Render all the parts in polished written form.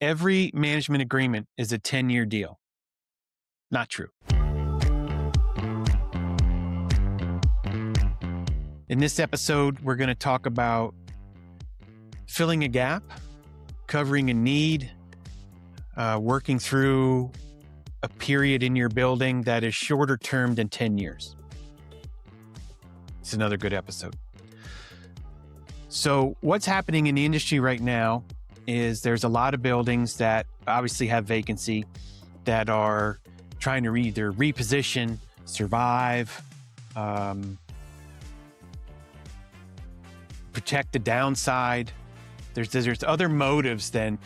Every management agreement is a 10-year deal. Not true. In this episode, we're going to talk about filling a gap, covering a need, working through a period in your building that is shorter term than 10 years. It's another good episode. So what's happening in the industry right now is there's a lot of buildings that obviously have vacancy that are trying to either reposition, survive, protect the downside. There's other motives than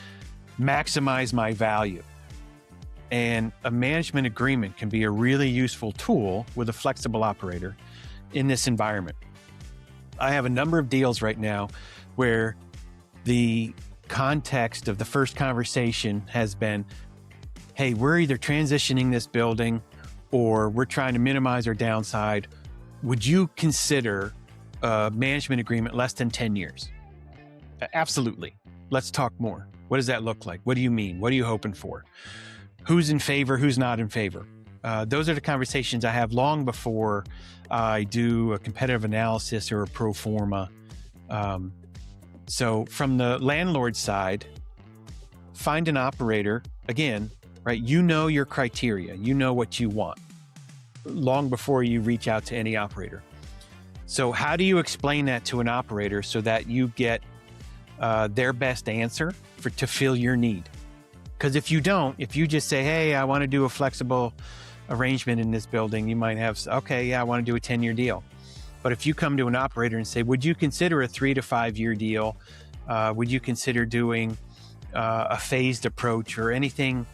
maximize my value. And a management agreement can be a really useful tool with a flexible operator in this environment. I have a number of deals right now where the context of the first conversation has been, hey, we're either transitioning this building or we're trying to minimize our downside. Would you consider a management agreement less than 10 years? Absolutely. Let's talk more. What does that look like? What do you mean? What are you hoping for? Who's in favor? Who's not in favor? Those are the conversations I have long before I do a competitive analysis or a pro forma. So from the landlord side, find an operator, again, right? You know your criteria, you know what you want long before you reach out to any operator. So how do you explain that to an operator so that you get their best answer to fill your need? Because if you don't, if you just say, hey, I want to do a flexible arrangement in this building, you might have, okay, yeah, I want to do a 10-year deal. But if you come to an operator and say, would you consider a 3 to 5 year deal? Would you consider doing a phased approach or anything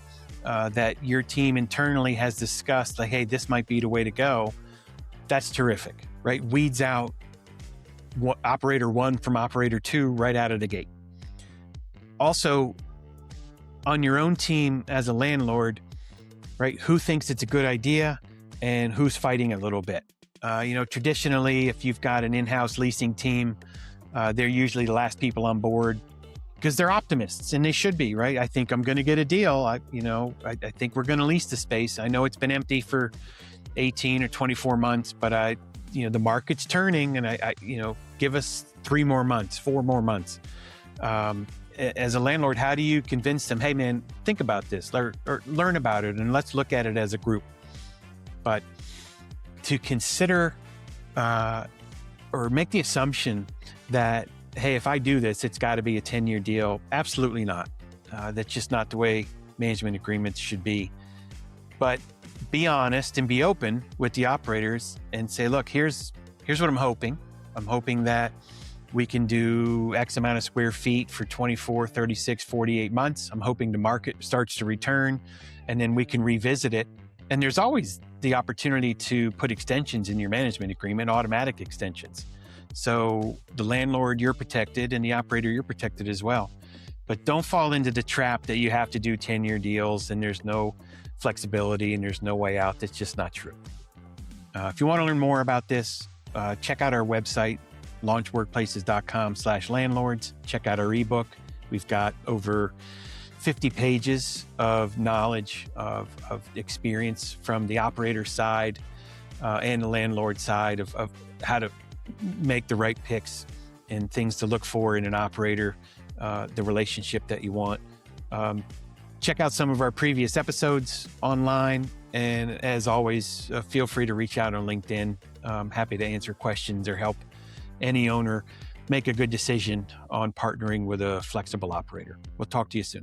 that your team internally has discussed, like, hey, this might be the way to go? That's terrific, right? Weeds out operator one from operator two right out of the gate. Also, on your own team as a landlord, right? Who thinks it's a good idea and who's fighting a little bit? Traditionally, if you've got an in-house leasing team, they're usually the last people on board because they're optimists, and they should be, right? I think I'm going to get a deal. I think we're going to lease the space. I know it's been empty for 18 or 24 months, but the market's turning, and I give us 3 more months, 4 more months. As a landlord, how do you convince them, hey man, think about this or learn about it and let's look at it as a group? But to consider or make the assumption that, hey, if I do this, it's got to be a 10-year deal. Absolutely not. That's just not the way management agreements should be. But be honest and be open with the operators and say, look, here's what I'm hoping. I'm hoping that we can do X amount of square feet for 24, 36, 48 months. I'm hoping the market starts to return and then we can revisit it. And there's always the opportunity to put extensions in your management agreement, automatic extensions. So the landlord, you're protected, and the operator, you're protected as well. But don't fall into the trap that you have to do 10-year deals and there's no flexibility and there's no way out. That's just not true. If you want to learn more about this, check out our website, launchworkplaces.com/landlords. Check out our ebook. We've got over 50 pages of knowledge, of experience from the operator side and the landlord side of how to make the right picks and things to look for in an operator, the relationship that you want. Check out some of our previous episodes online. And as always, feel free to reach out on LinkedIn. I'm happy to answer questions or help any owner make a good decision on partnering with a flexible operator. We'll talk to you soon.